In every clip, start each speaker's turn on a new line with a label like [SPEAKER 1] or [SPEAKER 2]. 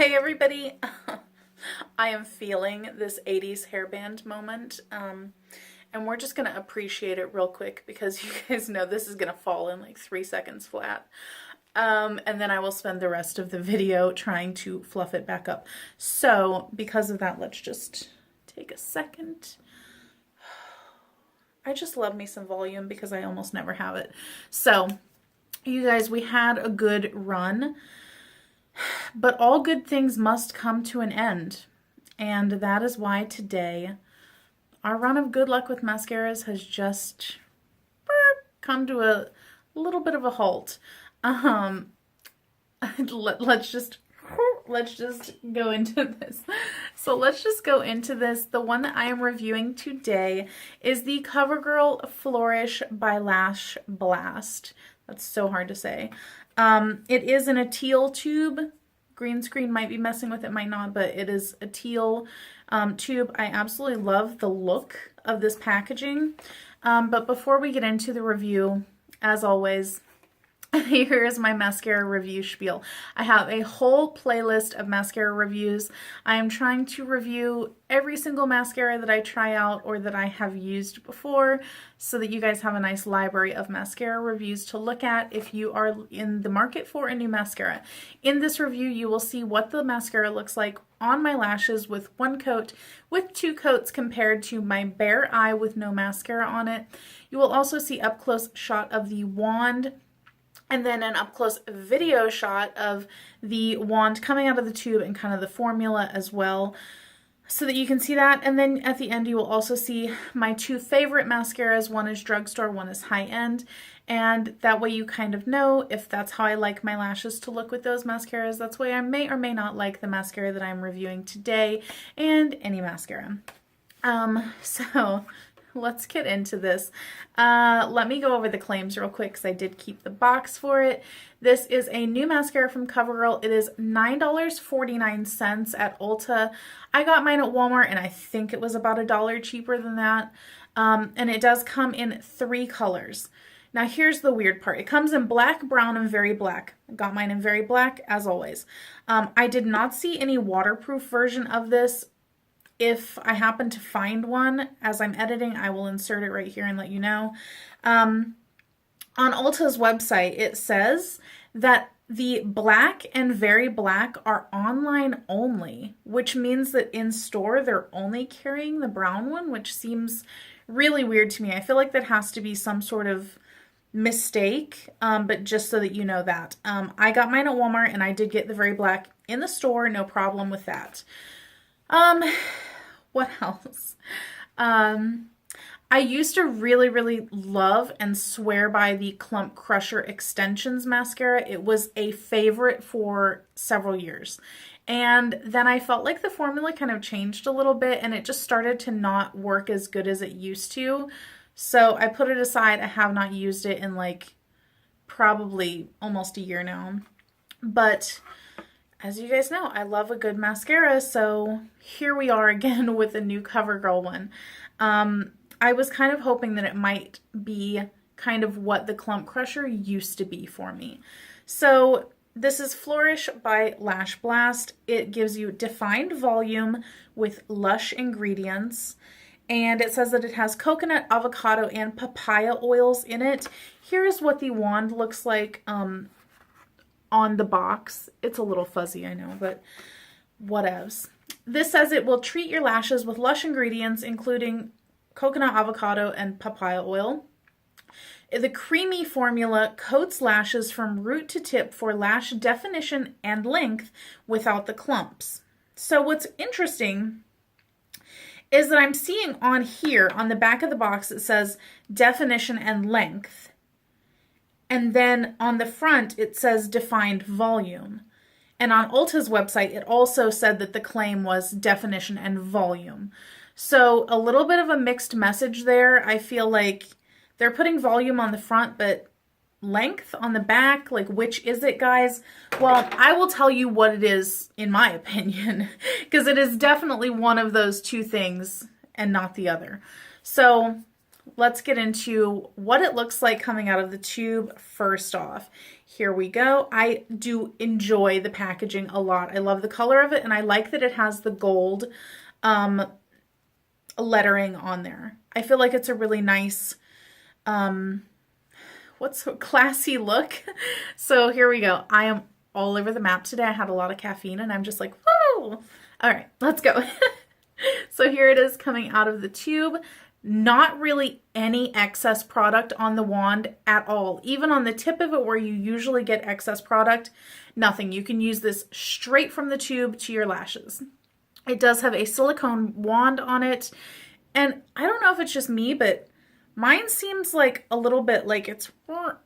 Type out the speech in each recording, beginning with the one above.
[SPEAKER 1] Hey everybody, I am feeling this 80s hairband moment, and we're just gonna appreciate it real quick because you guys know this is gonna fall in like 3 seconds flat. And then I will spend the rest of the video trying to fluff it back up. So because of that, let's just take a second. I just love me some volume because I almost never have it. So you guys, we had a good run. But all good things must come to an end, and that is why today our run of good luck with mascaras has just come to a little bit of a halt. Let's just go into this. So let's just go into this. The one that I am reviewing today is the CoverGirl Flourish by Lash Blast. That's so hard to say. It is in a teal tube. Green screen might be messing with it, might not, but it is a teal tube. I absolutely love the look of this packaging. But before we get into the review, as always, here is my mascara review spiel. I have a whole playlist of mascara reviews. I am trying to review every single mascara that I try out or that I have used before so that you guys have a nice library of mascara reviews to look at if you are in the market for a new mascara. In this review, you will see what the mascara looks like on my lashes with one coat, with two coats compared to my bare eye with no mascara on it. You will also see up close shot of the wand, and then an up-close video shot of the wand coming out of the tube and kind of the formula as well, so that you can see that. And then at the end you will also see my two favorite mascaras. One is drugstore, one is high-end, and that way you kind of know if that's how I like my lashes to look with those mascaras. That's why I may or may not like the mascara that I'm reviewing today, and any mascara. So let's get into this. Let me go over the claims real quick because I did keep the box for it. This is a new mascara from CoverGirl. It is $9.49 at Ulta. I got mine at Walmart and I think it was about $1 cheaper than that. And it does come in 3 colors. Now here's the weird part. It comes in black, brown, and very black. I got mine in very black as always. I did not see any waterproof version of this. If I happen to find one as I'm editing, I will insert it right here and let you know. On Ulta's website, it says that the black and very black are online only, which means that in store they're only carrying the brown one, which seems really weird to me. I feel like that has to be some sort of mistake, but just so that you know that. I got mine at Walmart and I did get the very black in the store, no problem with that. What else? I used to really love and swear by the Clump Crusher Extensions mascara. It was a favorite for several years. And then I felt like the formula kind of changed a little bit and it just started to not work as good as it used to. So I put it aside. I have not used it in like probably almost a year now. But as you guys know, I love a good mascara, so here we are again with a new CoverGirl one. I was kind of hoping that it might be kind of what the Clump Crusher used to be for me. So this is Flourish by Lash Blast. It gives you defined volume with lush ingredients, and it says that it has coconut, avocado, and papaya oils in it. Here's what the wand looks like on the box. It's a little fuzzy, I know, but whatevs. This says it will treat your lashes with lush ingredients, including coconut, avocado, and papaya oil. The creamy formula coats lashes from root to tip for lash definition and length without the clumps. So what's interesting is that I'm seeing on here, on the back of the box, it says definition and length. And then on the front, it says defined volume. And on Ulta's website, it also said that the claim was definition and volume. So a little bit of a mixed message there. I feel like they're putting volume on the front, but length on the back, like which is it, guys? Well, I will tell you what it is in my opinion, because it is definitely one of those two things and not the other. So let's get into what it looks like coming out of the tube first off. Here we go. I do enjoy the packaging a lot. I love the color of it, and I like that it has the gold lettering on there. I feel like it's a really nice, what's a classy look. So here we go. I am all over the map today. I had a lot of caffeine and I'm just like, whoa. All right, let's go. So here it is coming out of the tube. Not really any excess product on the wand at all. Even on the tip of it where you usually get excess product, nothing. You can use this straight from the tube to your lashes. It does have a silicone wand on it. And I don't know if it's just me, but mine seems like a little bit like it's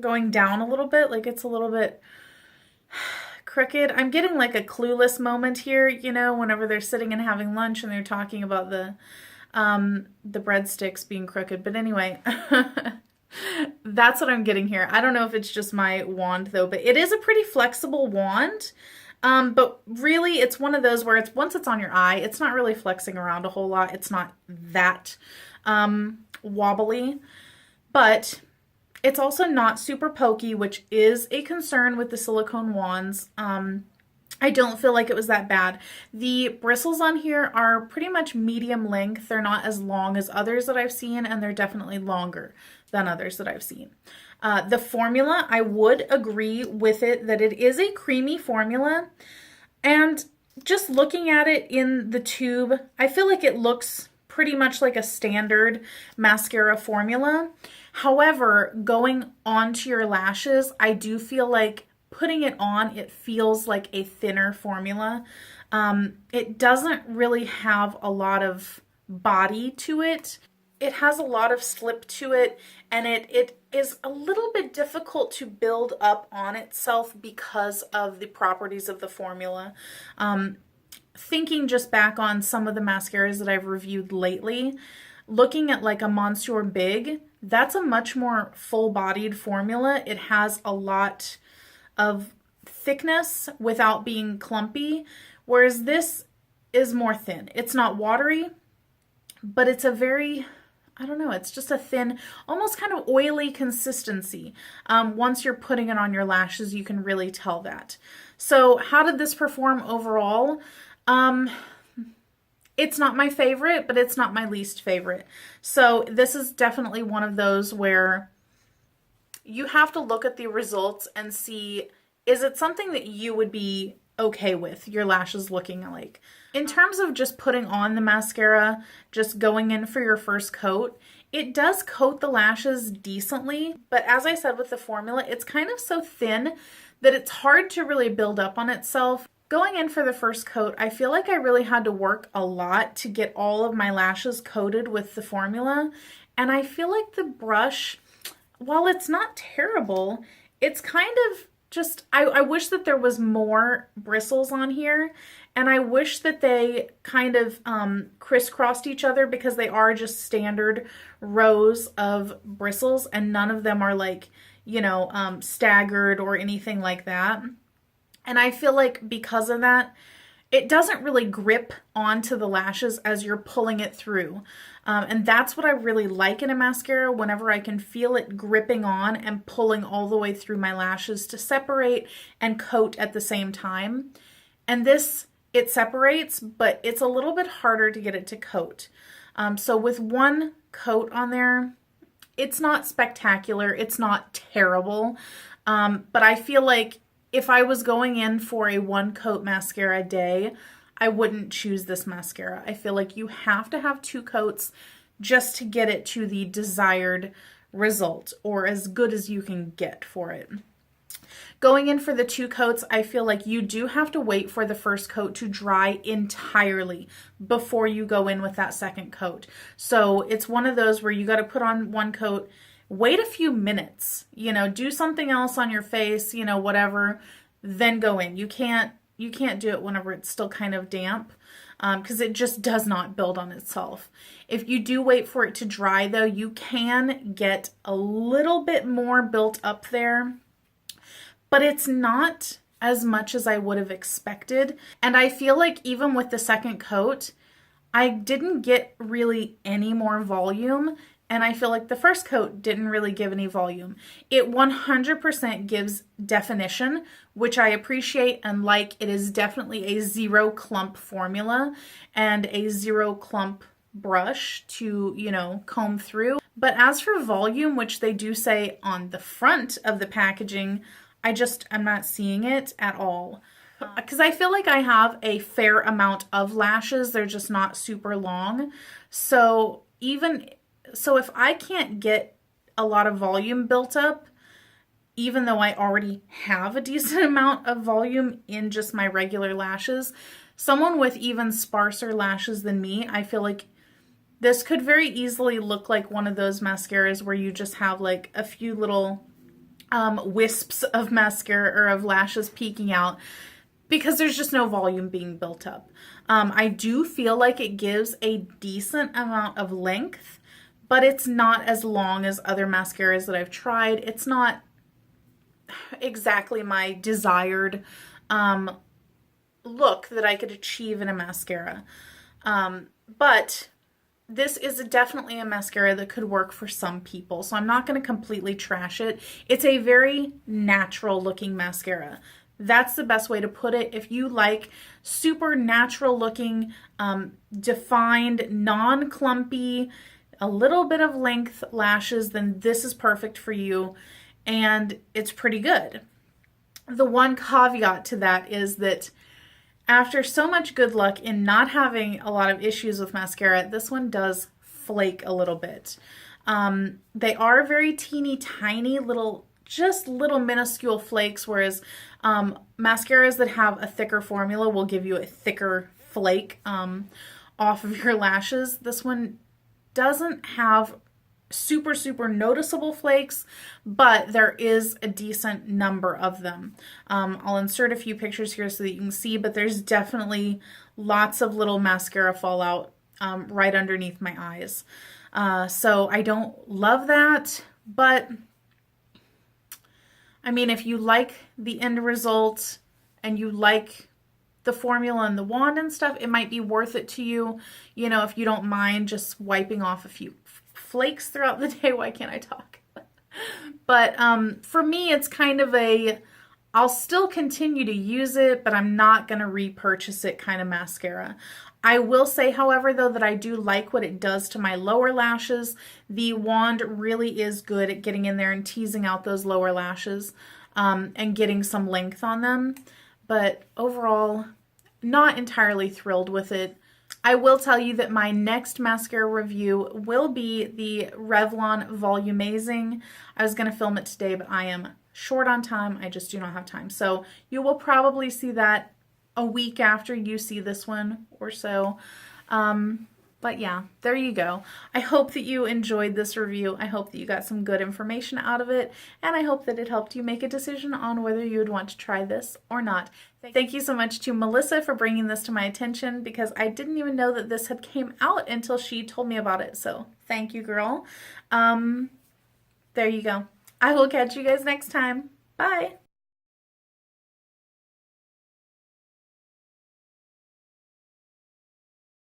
[SPEAKER 1] going down a little bit. Like it's a little bit crooked. I'm getting like a Clueless moment here, you know, whenever they're sitting and having lunch and they're talking about the breadsticks being crooked. But anyway, that's what I'm getting here. I don't know if it's just my wand though, but it is a pretty flexible wand. But really it's one of those where it's once it's on your eye, it's not really flexing around a whole lot. It's not that wobbly, but it's also not super pokey, which is a concern with the silicone wands. I don't feel like it was that bad. The bristles on here are pretty much medium length. They're not as long as others that I've seen, and they're definitely longer than others that I've seen. The formula, I would agree with it that it is a creamy formula. And just looking at it in the tube, I feel like it looks pretty much like a standard mascara formula. However, going onto your lashes, I do feel like putting it on, it feels like a thinner formula. It doesn't really have a lot of body to it. It has a lot of slip to it, and it is a little bit difficult to build up on itself because of the properties of the formula. Thinking just back on some of the mascaras that I've reviewed lately, looking at like a Monsieur Big, that's a much more full-bodied formula. It has a lot of thickness without being clumpy, whereas this is more thin. It's not watery, but it's a very, I don't know, it's just a thin, almost kind of oily consistency. Once you're putting it on your lashes, you can really tell that. So how did this perform overall? It's not my favorite, but it's not my least favorite. So this is definitely one of those where you have to look at the results and see, is it something that you would be okay with your lashes looking like? In terms of just putting on the mascara, just going in for your first coat, it does coat the lashes decently, but as I said with the formula, it's kind of so thin that it's hard to really build up on itself. Going in for the first coat, I feel like I really had to work a lot to get all of my lashes coated with the formula, and I feel like the brush, while it's not terrible, it's kind of just, I wish that there was more bristles on here, and I wish that they kind of crisscrossed each other, because they are just standard rows of bristles and none of them are like, you know, staggered or anything like that. And I feel like because of that, it doesn't really grip onto the lashes as you're pulling it through. And that's what I really like in a mascara, whenever I can feel it gripping on and pulling all the way through my lashes to separate and coat at the same time. And this, it separates, but it's a little bit harder to get it to coat. So with one coat on there, it's not spectacular, it's not terrible, but I feel like if I was going in for a one coat mascara day, I wouldn't choose this mascara. I feel like you have to have two coats just to get it to the desired result, or as good as you can get for it. Going in for the two coats, I feel like you do have to wait for the first coat to dry entirely before you go in with that second coat. So it's one of those where you got to put on one coat, wait a few minutes, you know, do something else on your face, you know, whatever, then go in. You can't do it whenever it's still kind of damp, because it just does not build on itself. If you do wait for it to dry though, you can get a little bit more built up there, but it's not as much as I would have expected. And I feel like even with the second coat, I didn't get really any more volume. and I feel like the first coat didn't really give any volume. It 100% gives definition, which I appreciate and like. It is definitely a zero clump formula and a zero clump brush to, you know, comb through. But as for volume, which they do say on the front of the packaging, I'm not seeing it at all. Because I feel like I have a fair amount of lashes. They're just not super long. So if I can't get a lot of volume built up, even though I already have a decent amount of volume in just my regular lashes, someone with even sparser lashes than me, I feel like this could very easily look like one of those mascaras where you just have like a few little wisps of mascara or of lashes peeking out, because there's just no volume being built up. I do feel like it gives a decent amount of length, but it's not as long as other mascaras that I've tried. It's not exactly my desired look that I could achieve in a mascara. But this is definitely a mascara that could work for some people, so I'm not going to completely trash it. It's a very natural looking mascara. That's the best way to put it. If you like super natural looking, defined, non-clumpy, a little bit of length lashes, then this is perfect for you, and it's pretty good. The one caveat to that is that after so much good luck in not having a lot of issues with mascara, this one does flake a little bit. They are very teeny tiny little, just little minuscule flakes, whereas mascaras that have a thicker formula will give you a thicker flake off of your lashes. This one doesn't have super noticeable flakes, but there is a decent number of them. I'll insert a few pictures here so that you can see, but there's definitely lots of little mascara fallout right underneath my eyes. So I don't love that, but I mean, if you like the end result and you like the formula and the wand and stuff, it might be worth it to you. You know, if you don't mind just wiping off a few flakes throughout the day. Why can't I talk? But for me, it's kind of I'll still continue to use it, but I'm not going to repurchase it kind of mascara. I will say, however, though, that I do like what it does to my lower lashes. The wand really is good at getting in there and teasing out those lower lashes and getting some length on them. But overall, not entirely thrilled with it. I will tell you that my next mascara review will be the Revlon Volumazing. I was going to film it today, but I am short on time. I just do not have time. So you will probably see that a week after you see this one or so. But yeah, there you go. I hope that you enjoyed this review. I hope that you got some good information out of it, and I hope that it helped you make a decision on whether you would want to try this or not. Thank you so much to Melissa for bringing this to my attention, because I didn't even know that this had came out until she told me about it. So thank you, girl. There you go. I will catch you guys next time. Bye.